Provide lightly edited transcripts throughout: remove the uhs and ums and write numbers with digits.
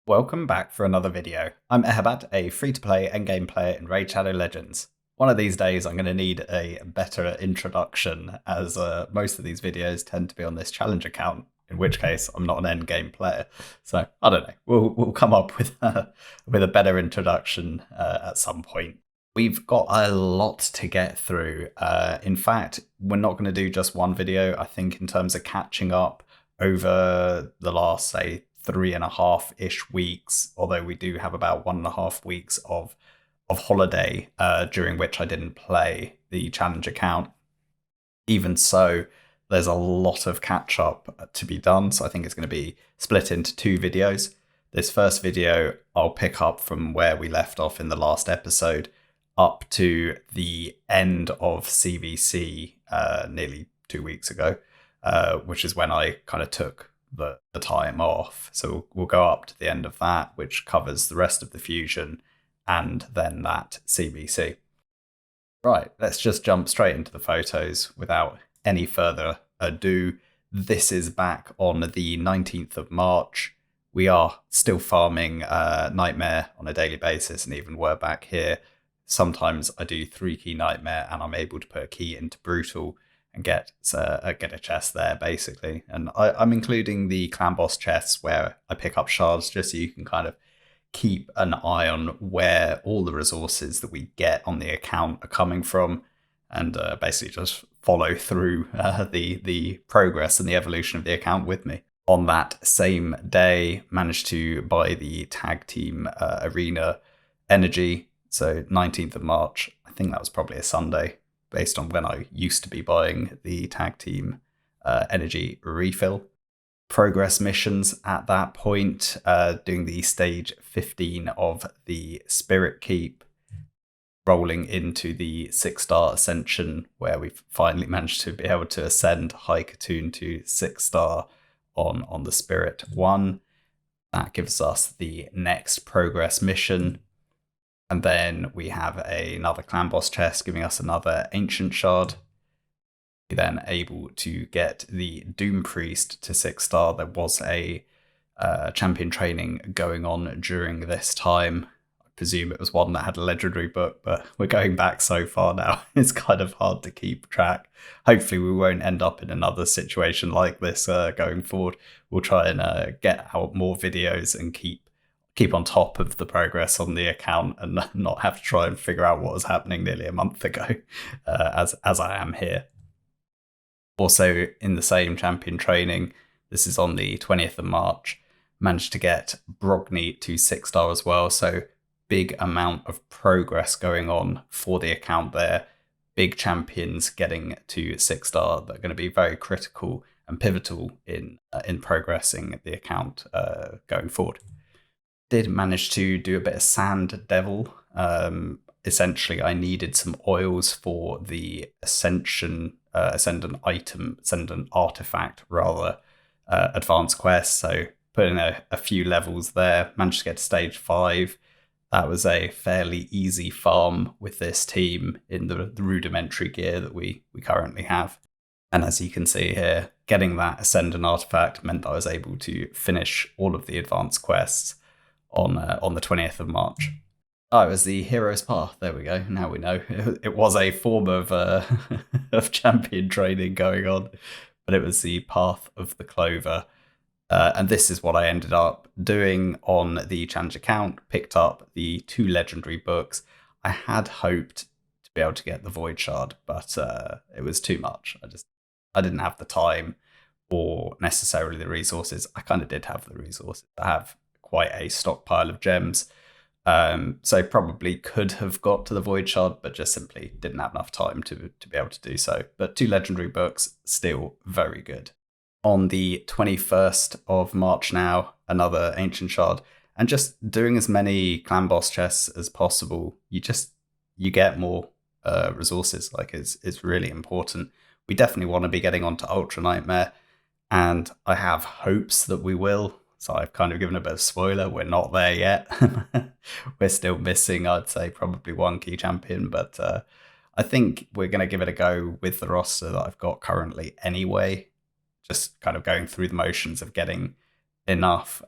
Welcome back for another video. I'm Eharbad, a free-to-play endgame player in Raid Shadow Legends. One of these days I'm going to need a better introduction, as most of these videos tend to be on this challenge account, in which case I'm not an endgame player. So I don't know, we'll come up with a better introduction at some point. We've got a lot to get through. In fact, we're not going to do just one video. I think in terms of catching up over the last, say, 3.5-ish weeks, although we do have about 1.5 weeks of holiday during which I didn't play the challenge account. Even so, there's a lot of catch up to be done, so I think it's going to be split into two videos. This first video, I'll pick up from where we left off in the last episode up to the end of CVC nearly 2 weeks ago, which is when I kind of took the time off. So we'll go up to the end of that, which covers the rest of the fusion and then that CVC. Right, let's just jump straight into the photos without any further ado. This is back on the 19th of March. We are still farming Nightmare on a daily basis, and even we're back here. Sometimes I do 3-key Nightmare and I'm able to put a key into Brutal and get a chest there, basically. And I'm including the clan boss chests where I pick up shards, just so you can kind of keep an eye on where all the resources that we get on the account are coming from, and basically just follow through the progress and the evolution of the account with me. On that same day, managed to buy the tag team arena energy. So 19th of March, I think that was probably a Sunday, based on when I used to be buying the tag team energy refill. Progress missions at that point, doing the stage 15 of the Spirit Keep, rolling into the 6-star ascension, where we've finally managed to be able to ascend High Katoon to 6-star on the Spirit 1. That gives us the next progress mission. And then we have another clan boss chest giving us another ancient shard. We're then able to get the Doom Priest to 6-star. There was a champion training going on during this time. I presume it was one that had a legendary book, but we're going back so far now. It's kind of hard to keep track. Hopefully we won't end up in another situation like this going forward. We'll try and get out more videos and keep on top of the progress on the account and not have to try and figure out what was happening nearly a month ago, as I am here. Also, in the same champion training, this is on the 20th of March, managed to get Brogni to 6-star as well, so big amount of progress going on for the account there. Big champions getting to 6-star that are going to be very critical and pivotal in progressing the account going forward. Did manage to do a bit of Sand Devil. Essentially, I needed some oils for the Ascension, Ascendant item, Ascendant artifact, rather, advanced quest. So put in a few levels there, managed to get to stage 5. That was a fairly easy farm with this team in the rudimentary gear that we currently have. And as you can see here, getting that Ascendant artifact meant that I was able to finish all of the advanced quests on the 20th of March. Oh, it was the Hero's Path. There we go. Now we know. It was a form of of champion training going on, but it was the Path of the Clover. And this is what I ended up doing on the challenge account. Picked up the 2 legendary books. I had hoped to be able to get the Void Shard, but it was too much. I didn't have the time or necessarily the resources. I kind of did have the resources. I have quite a stockpile of gems. So probably could have got to the Void Shard, but just simply didn't have enough time to be able to do so. But 2 legendary books, still very good. On the 21st of March now, another Ancient Shard. And just doing as many clan boss chests as possible, you get more resources. Like, it's really important. We definitely want to be getting onto Ultra Nightmare, and I have hopes that we will. So I've kind of given a bit of spoiler. We're not there yet. We're still missing, I'd say, probably 1 key champion. But I think we're going to give it a go with the roster that I've got currently anyway. Just kind of going through the motions of getting enough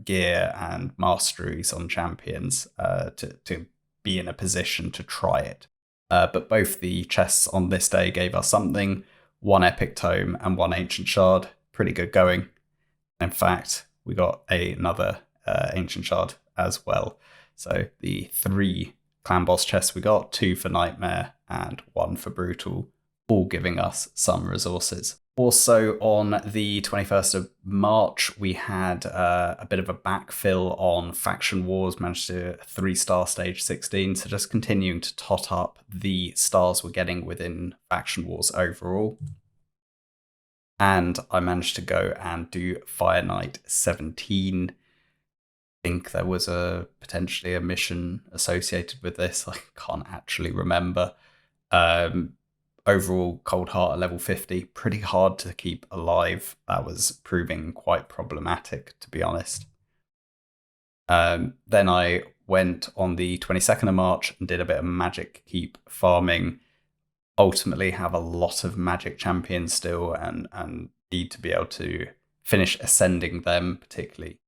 gear and masteries on champions to be in a position to try it. But both the chests on this day gave us something: one epic tome and one ancient shard. Pretty good going. In fact, we got another ancient shard as well. So the 3 clan boss chests we got, 2 for nightmare and 1 for brutal, all giving us some resources. Also, on the 21st of March, we had a bit of a backfill on Faction Wars, managed to 3-star stage 16, so just continuing to tot up the stars we're getting within Faction Wars overall. And I managed to go and do Fire Knight 17. I think there was potentially a mission associated with this. I can't actually remember. Overall, Cold Heart at level 50, pretty hard to keep alive. That was proving quite problematic, to be honest. Then I went on the 22nd of March and did a bit of magic keep farming. Ultimately have a lot of magic champions still and need to be able to finish ascending them, particularly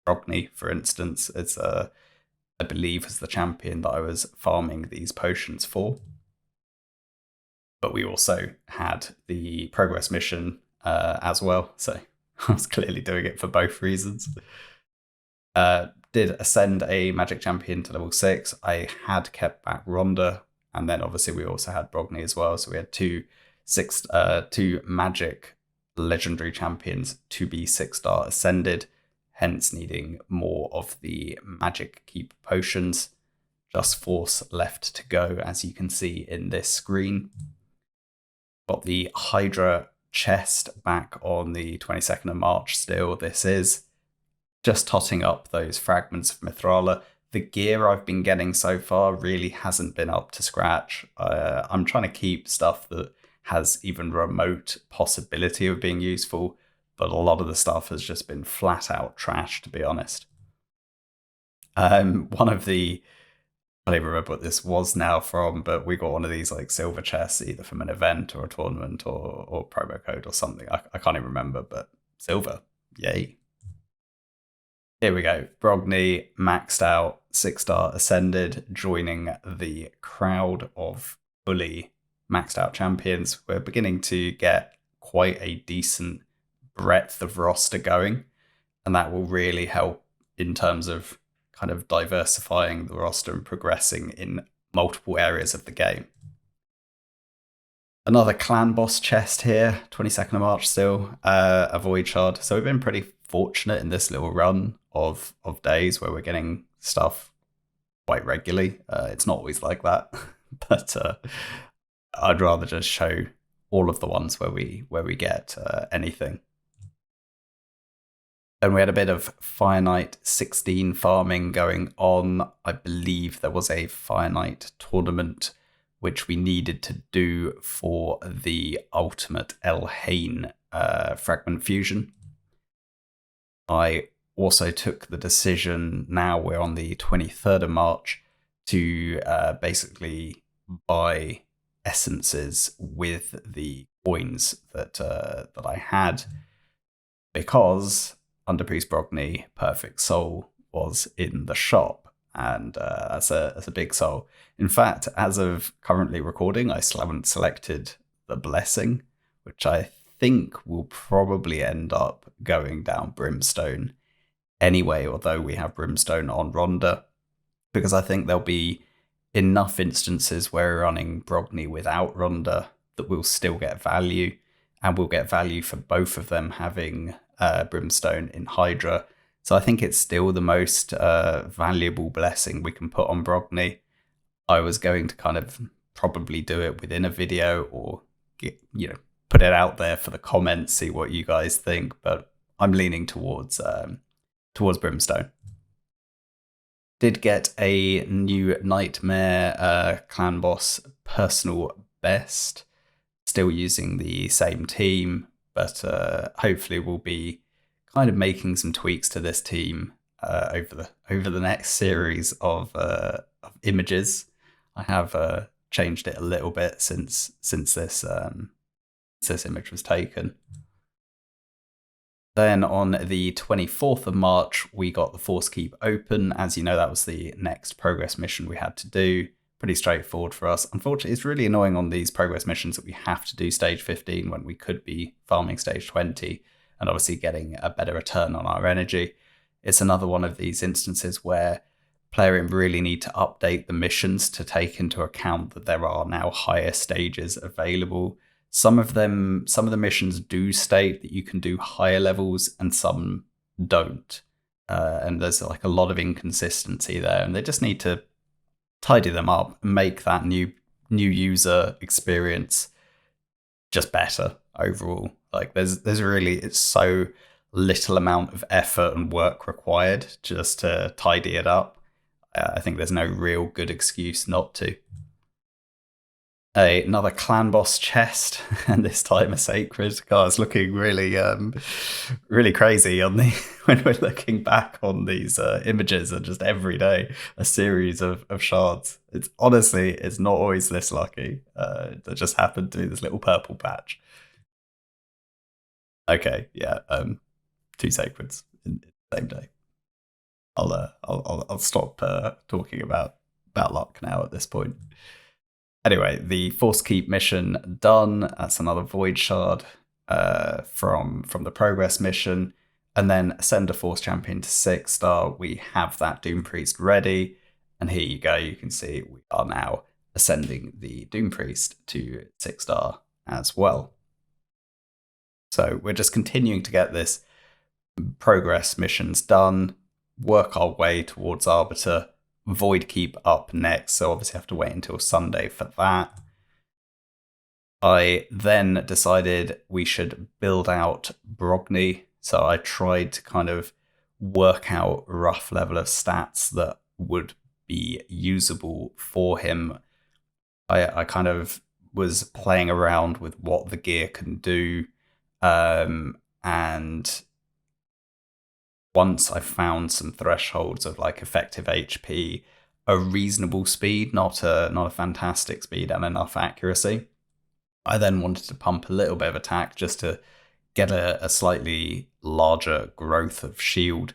Brogni, for instance, as I believe was the champion that I was farming these potions for. But we also had the progress mission as well, so I was clearly doing it for both reasons. Did ascend a magic champion to level 6. I had kept back Rhonda, and then obviously we also had Brogni as well, so we had two magic legendary champions to be 6-star ascended, hence needing more of the magic keep potions. Just force left to go, as you can see in this screen. Got the Hydra chest back on the 22nd of March still. This is just totting up those fragments of Mithrala. The gear I've been getting so far really hasn't been up to scratch. I'm trying to keep stuff that has even remote possibility of being useful, but a lot of the stuff has just been flat out trash, to be honest. One of the, I don't even remember what this was now from, but we got one of these like silver chests, either from an event or a tournament or promo code or something. I can't even remember, but silver, yay. Here we go. Brogni maxed out, 6-star ascended, joining the crowd of fully maxed out champions. We're beginning to get quite a decent breadth of roster going, and that will really help in terms of kind of diversifying the roster and progressing in multiple areas of the game. Another clan boss chest here, 22nd of March still, a void shard. So we've been pretty fortunate in this little run of days where we're getting stuff quite regularly. It's not always like that, but I'd rather just show all of the ones where we get anything. And we had a bit of Fire Knight 16 farming going on. I believe there was a Fire Knight tournament which we needed to do for the ultimate Elhain fragment fusion. I also took the decision, now we're on the 23rd of March, to basically buy essences with the coins that I had, because under Priest Brogni, Perfect Soul was in the shop, and that's a big soul. In fact, as of currently recording, I still haven't selected the Blessing, which I think will probably end up going down Brimstone anyway, although we have Brimstone on Rhonda, because I think there'll be enough instances where we're running Brogni without Rhonda that we'll still get value, and we'll get value for both of them having Brimstone in Hydra. So I think it's still the most valuable blessing we can put on Brogni. I was going to kind of probably do it within a video or put it out there for the comments, see what you guys think, but I'm leaning towards Brimstone. Did get a new Nightmare clan boss personal best, still using the same team, but hopefully we'll be kind of making some tweaks to this team over the next series of images. I have changed it a little bit since this image was taken. Then on the 24th of March, we got the Force Keep open. As you know, that was the next progress mission we had to do. Pretty straightforward for us. Unfortunately, it's really annoying on these progress missions that we have to do stage 15 when we could be farming stage 20 and obviously getting a better return on our energy. It's another one of these instances where player really need to update the missions to take into account that there are now higher stages available. Some of the missions do state that you can do higher levels, and some don't. And there's like a lot of inconsistency there, and they just need to tidy them up and make that new user experience just better overall. Like there's really, it's so little amount of effort and work required just to tidy it up. I think there's no real good excuse not to. Another clan boss chest, and this time a sacred. God, it's looking really, really crazy on the when we're looking back on these images, and just every day a series of shards. It's honestly, it's not always this lucky. That just happened to be this little purple patch. Okay, yeah, two sacreds in the same day. I'll stop talking about luck now at this point. Anyway, the Force Keep mission done. That's another Void Shard from the Progress mission. And then send a Force Champion to 6-star. We have that Doom Priest ready. And here you go. You can see we are now ascending the Doom Priest to 6-star as well. So we're just continuing to get this Progress missions done, work our way towards Arbiter. Void Keep up next, so obviously have to wait until Sunday for that. I then decided we should build out Brogni, so I tried to kind of work out a rough level of stats that would be usable for him. I kind of was playing around with what the gear can do, and once I found some thresholds of like effective HP, a reasonable speed, not a fantastic speed, and enough accuracy, I then wanted to pump a little bit of attack just to get a slightly larger growth of shield.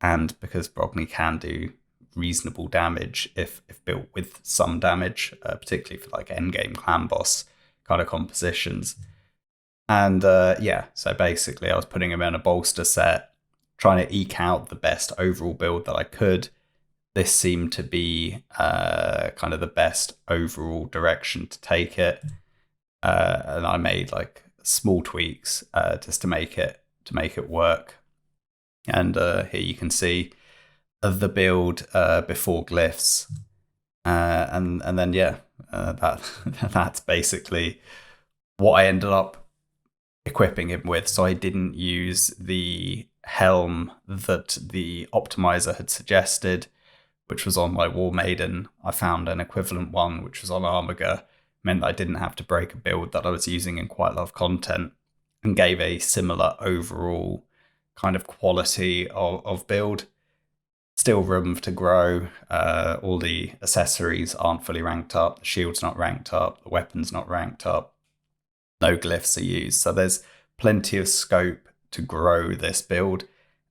And because Brogni can do reasonable damage if built with some damage, particularly for like endgame clan boss kind of compositions. And yeah, so basically I was putting him in a bolster set, trying to eke out the best overall build that I could. This seemed to be kind of the best overall direction to take it, and I made like small tweaks just to make it work. And here you can see the build before glyphs, and then yeah, that's basically what I ended up equipping him with. So I didn't use the helm that the optimizer had suggested, which was on my War Maiden. I found an equivalent one, which was on Armiger. Meant that I didn't have to break a build that I was using in quite a lot of content, and gave a similar overall kind of quality of build. Still room to grow. All the accessories aren't fully ranked up. The shield's not ranked up. The weapon's not ranked up. No glyphs are used. So there's plenty of scope to grow this build.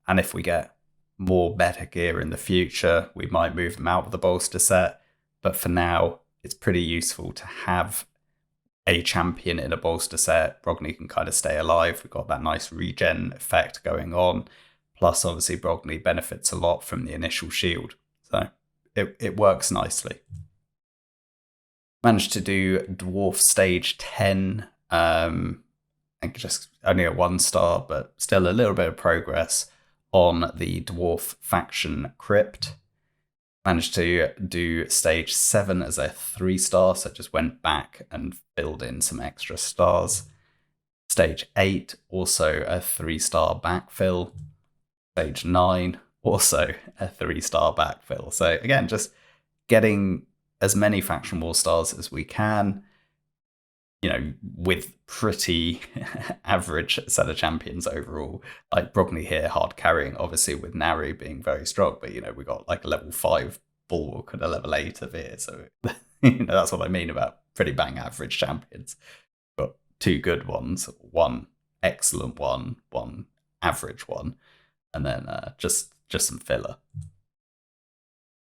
And if we get more better gear in the future, we might move them out of the bolster set. But for now, it's pretty useful to have a champion in a bolster set. Brogni can kind of stay alive. We've got that nice regen effect going on. Plus, obviously, Brogni benefits a lot from the initial shield. So it works nicely. Managed to do Dwarf stage 10. And just only a 1-star, but still a little bit of progress on the Dwarf faction crypt. Managed to do stage 7 as a 3-star, so just went back and filled in some extra stars. Stage 8, also a 3-star backfill. Stage 9, also a 3-star backfill. So again, just getting as many faction war stars as we can, you know, with pretty average set of champions overall. Like Brogni here, hard carrying, obviously, with Nari being very strong, but, you know, we got like a level 5 Bulwark and a level 8 of it. So, you know, that's what I mean about pretty bang average champions. Got 2 good ones, 1 excellent one average one, and then just some filler.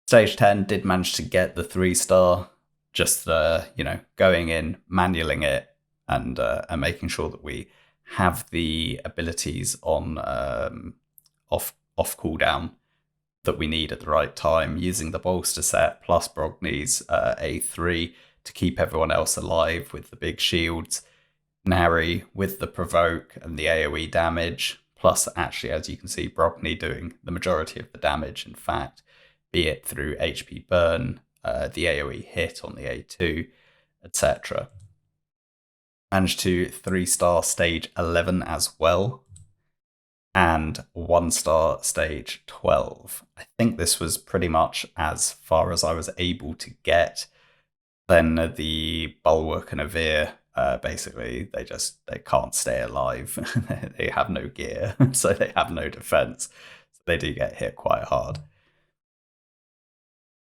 Stage 10 did manage to get the 3-star, just going in, manualing it, and making sure that we have the abilities on off cooldown that we need at the right time, using the bolster set plus Brogni's A3 to keep everyone else alive with the big shields, Nari with the provoke and the AoE damage, plus actually, as you can see, Brogni doing the majority of the damage, in fact, be it through HP burn, the AoE hit on the A2, etc. Managed to 3-star stage 11 as well, and 1-star stage 12. I think this was pretty much as far as I was able to get. Then the Bulwark and Avir, basically, they can't stay alive. They have no gear, so they have no defense. So they do get hit quite hard.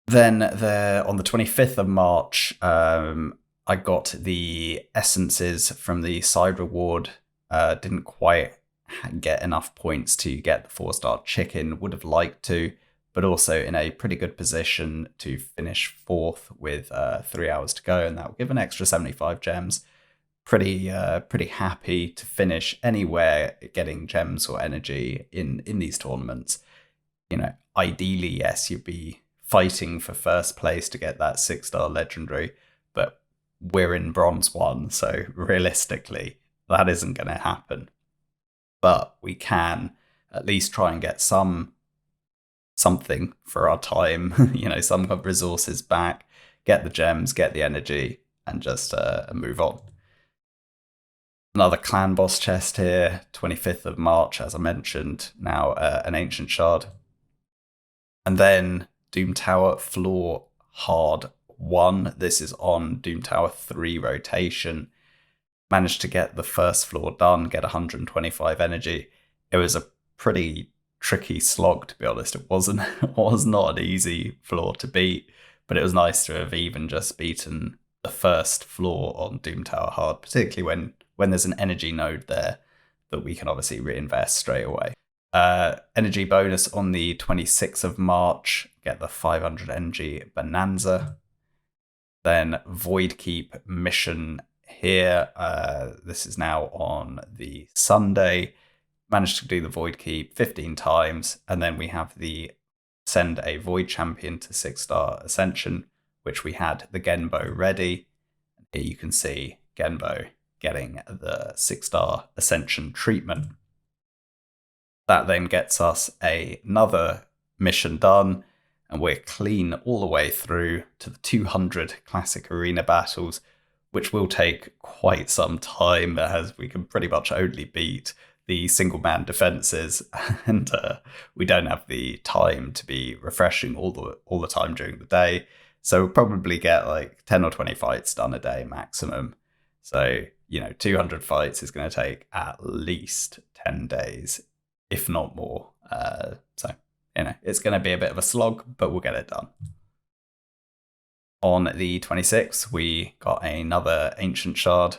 Then on the 25th of March, I got the essences from the side reward. Didn't quite get enough points to get the 4-star chicken. Would have liked to, but also in a pretty good position to finish 4th with 3 hours to go, and that will give an extra 75 gems. Pretty happy to finish anywhere getting gems or energy in these tournaments. Ideally, yes, you'd be fighting for first place to get that 6-star legendary, but we're in bronze 1, so realistically, that isn't going to happen. But we can at least try and get something for our time, some resources back, get the gems, get the energy, and just move on. Another clan boss chest here, 25th of March, as I mentioned, now an Ancient Shard. And then Doom Tower Floor Hard 1. This is on Doom Tower 3 rotation. Managed to get the first floor done, get 125 energy. It was a pretty tricky slog, to be honest. It was not an easy floor to beat, but it was nice to have even just beaten the first floor on Doom Tower Hard, particularly when there's an energy node there that we can obviously reinvest straight away. Energy bonus on the 26th of March, get the 500 energy Bonanza. Then Void Keep mission here. This is now on the Sunday. Managed to do the Void Keep 15 times, and then we have the send a Void Champion to 6-star Ascension, which we had the Genbo ready. Here you can see Genbo getting the 6-star Ascension treatment. That then gets us another mission done, and we're clean all the way through to the 200 classic arena battles, which will take quite some time, as we can pretty much only beat the single-man defenses, and we don't have the time to be refreshing all the time during the day. So we'll probably get like 10 or 20 fights done a day maximum. So, 200 fights is going to take at least 10 days, if not more. So, it's going to be a bit of a slog, but we'll get it done. On the 26th, we got another Ancient Shard.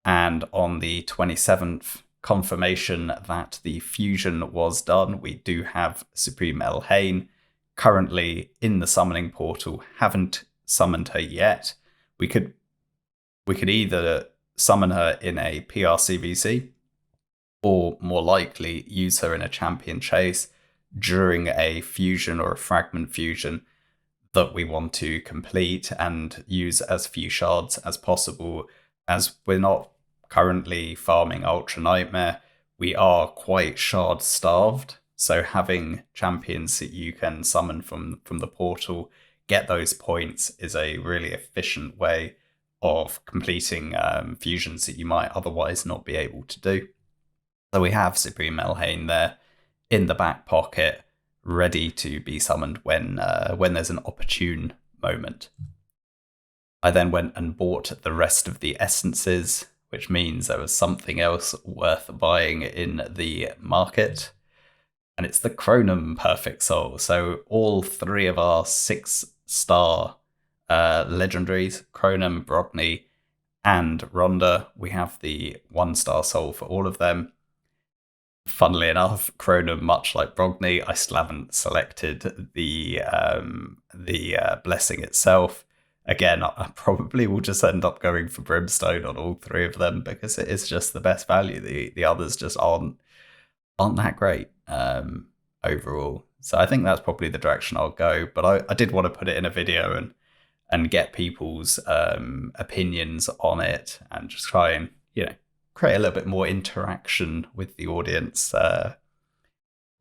And on the 27th, confirmation that the fusion was done. We do have Supreme Elhain currently in the summoning portal. Haven't summoned her yet. We could either summon her in a PRCVC, or more likely use her in a champion chase during a fusion or a fragment fusion that we want to complete, and use as few shards as possible. As we're not currently farming Ultra Nightmare, we are quite shard starved, so having champions that you can summon from the portal, get those points, is a really efficient way of completing fusions that you might otherwise not be able to do. So we have Supreme Elhain there in the back pocket, ready to be summoned when there's an opportune moment. I then went and bought the rest of the essences, which means there was something else worth buying in the market. And it's the Chronum Perfect Soul. So all 3 of our 6-star legendaries, Chronum, Brogni, and Rhonda, we have the 1-star soul for all of them. Funnily enough, Cronum, much like Brogni, I still haven't selected the blessing itself. Again, I probably will just end up going for Brimstone on all three of them because it is just the best value. The others just aren't that great overall. So I think that's probably the direction I'll go. But I did want to put it in a video and get people's opinions on it and just try and create a little bit more interaction with the audience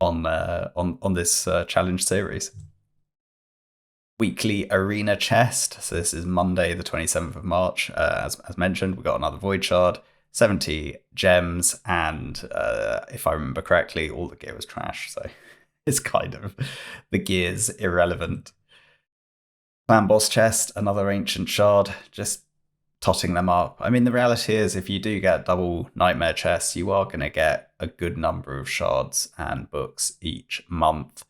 on this challenge series. Weekly arena chest. So this is Monday, the 27th of March. As mentioned, we got another void shard, 70 gems, and if I remember correctly, all the gear was trash. So it's kind of the gear's irrelevant. Clan boss chest, another ancient shard, just totting them up. I mean, the reality is, if you do get double nightmare chests, you are going to get a good number of shards and books each month.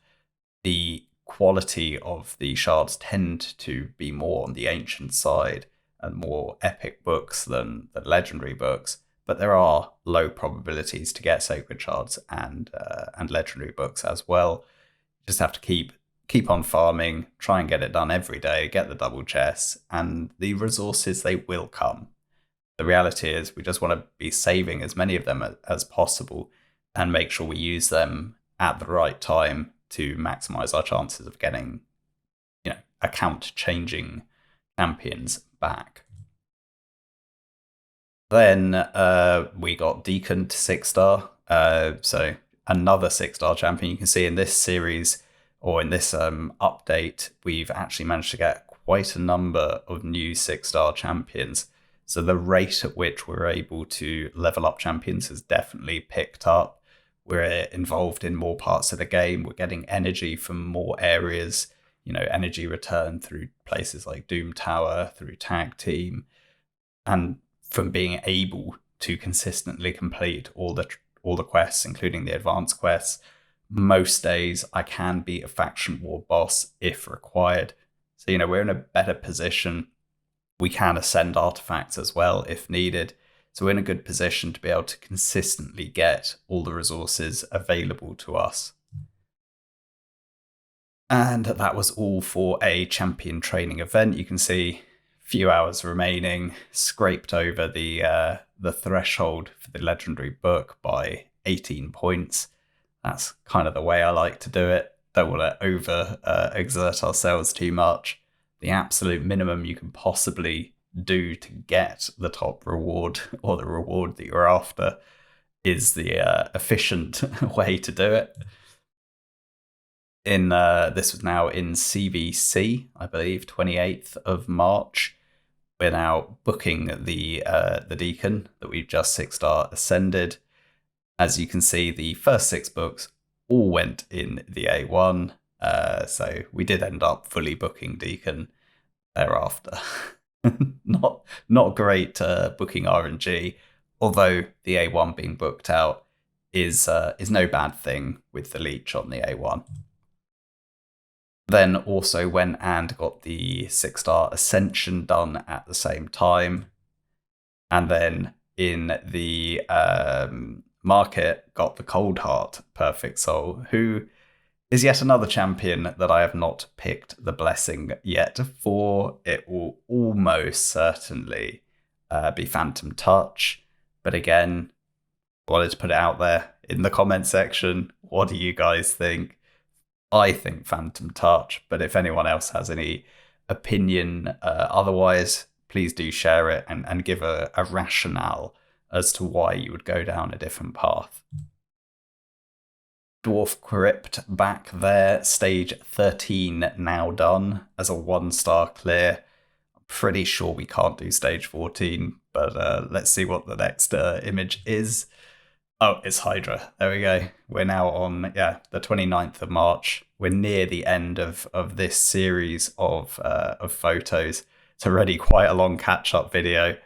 The quality of the shards tend to be more on the ancient side and more epic books than legendary books, but there are low probabilities to get sacred shards and legendary books as well. You just have to keep on farming, try and get it done every day, get the double chests, and the resources, they will come. The reality is we just want to be saving as many of them as possible and make sure we use them at the right time to maximize our chances of getting, account changing champions back. Then we got Deacon to 6-star. So another 6-star champion. You can see in this series, or in this update, we've actually managed to get quite a number of new 6-star champions. So the rate at which we're able to level up champions has definitely picked up. We're involved in more parts of the game. We're getting energy from more areas, energy return through places like Doom Tower, through Tag Team, and from being able to consistently complete all the quests, including the advanced quests. Most days I can beat a faction war boss if required. So, we're in a better position. We can ascend artifacts as well if needed. So we're in a good position to be able to consistently get all the resources available to us. And that was all for a champion training event. You can see a few hours remaining, scraped over the threshold for the legendary book by 18 points. That's kind of the way I like to do it. Don't want to over exert ourselves too much. The absolute minimum you can possibly do to get the top reward, or the reward that you're after, is the efficient way to do it. This was now in CVC, I believe, 28th of March. We're now booking the Deacon that we've just 6-star ascended. As you can see, the first 6 books all went in the A1, so we did end up fully booking Deacon thereafter. Not great booking RNG, although the A1 being booked out is no bad thing with the leech on the A1. Then also went and got the 6-star Ascension done at the same time, and then in the market got the Cold Heart Perfect Soul, who is yet another champion that I have not picked the blessing yet for. It will almost certainly be Phantom Touch, but again, wanted to put it out there in the comment section. What do you guys think? I think Phantom Touch, but if anyone else has any opinion otherwise, please do share it and give a rationale as to why you would go down a different path. Dwarf Crypt back there, stage 13 now done as a 1-star clear. I'm pretty sure we can't do stage 14, but let's see what the next image is. Oh, it's Hydra. There we go. We're now on, the 29th of March. We're near the end of this series of photos. It's already quite a long catch-up video.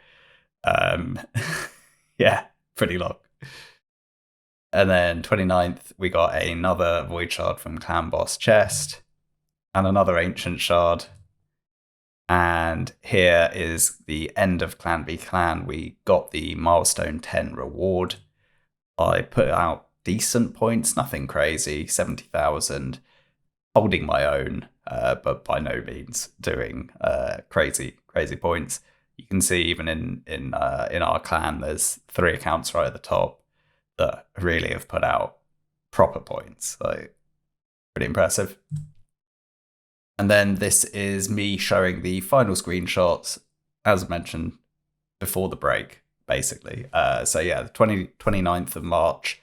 Yeah, pretty long. And then 29th, we got another Void Shard from Clan Boss Chest, and another Ancient Shard. And here is the end of Clan v Clan. We got the Milestone 10 reward. I put out decent points, nothing crazy, 70,000, holding my own, but by no means doing crazy points. You can see even in our clan, there's 3 accounts right at the top that really have put out proper points. So pretty impressive. And then this is me showing the final screenshots, as mentioned before the break, basically. So yeah, the 29th of March,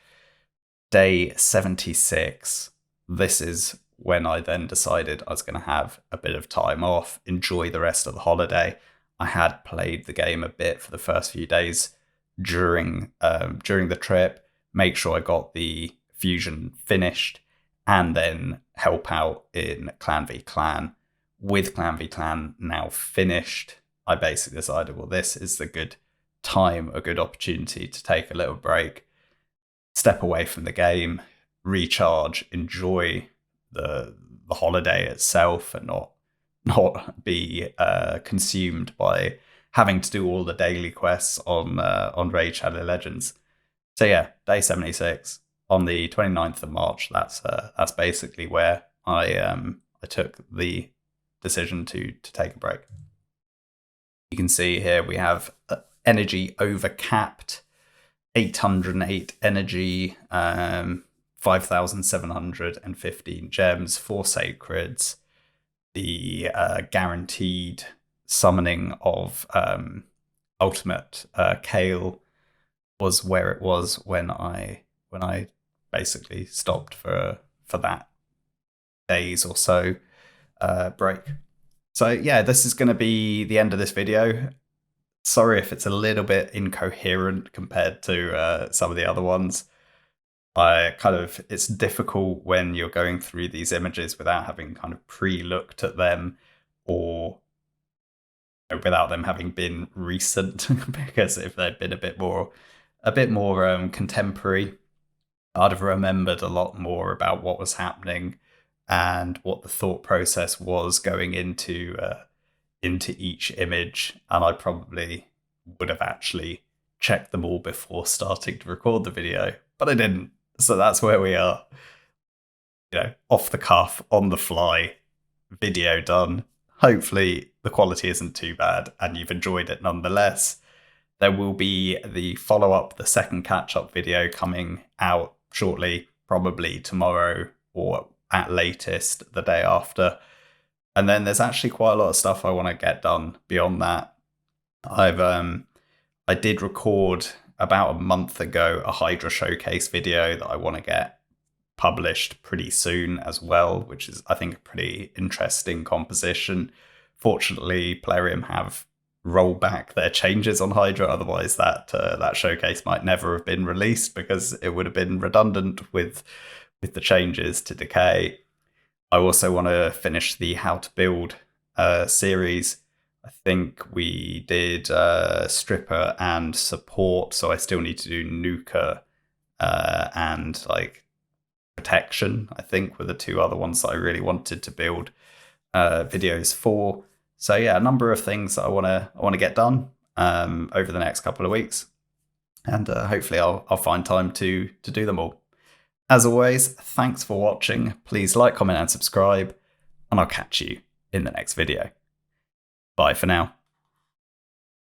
day 76. This is when I then decided I was going to have a bit of time off, enjoy the rest of the holiday. I had played the game a bit for the first few days during the trip, make sure I got the fusion finished, and then help out in Clan v Clan. With Clan v Clan now finished, I basically decided, well, this is a good time, a good opportunity to take a little break, step away from the game, recharge, enjoy the holiday itself, and not be consumed by having to do all the daily quests on Raid Shadow Legends. So yeah, day 76 on the 29th of March. That's basically where I took the decision to take a break. You can see here we have energy overcapped, 808 energy, 5,715 gems, 4 sacreds, the guaranteed summoning of ultimate Kale was where it was when I basically stopped for that days or so break. So yeah, this is going to be the end of this video. Sorry if it's a little bit incoherent compared to some of the other ones. It's difficult when you're going through these images without having kind of pre-looked at them, or without them having been recent, because if they'd been a bit more contemporary, I'd have remembered a lot more about what was happening and what the thought process was going into each image, and I probably would have actually checked them all before starting to record the video, but I didn't. So that's where we are. Off the cuff, on the fly, video done. Hopefully the quality isn't too bad and you've enjoyed it nonetheless. There will be the follow-up, the second catch-up video coming out shortly, probably tomorrow or at latest the day after. And then there's actually quite a lot of stuff I want to get done beyond that. I did record about a month ago a Hydra showcase video that I want to get published pretty soon as well, which is, I think, a pretty interesting composition. Fortunately, Plarium have rolled back their changes on Hydra, otherwise that showcase might never have been released because it would have been redundant with the changes to Decay. I also want to finish the How to Build series. I think we did Stripper and Support, so I still need to do Nuka and Protection, I think, were the 2 other ones that I really wanted to build videos for. So yeah, a number of things that I want to get done over the next couple of weeks, and hopefully I'll find time to do them all. As always, thanks for watching. Please like, comment, and subscribe, and I'll catch you in the next video. Bye for now.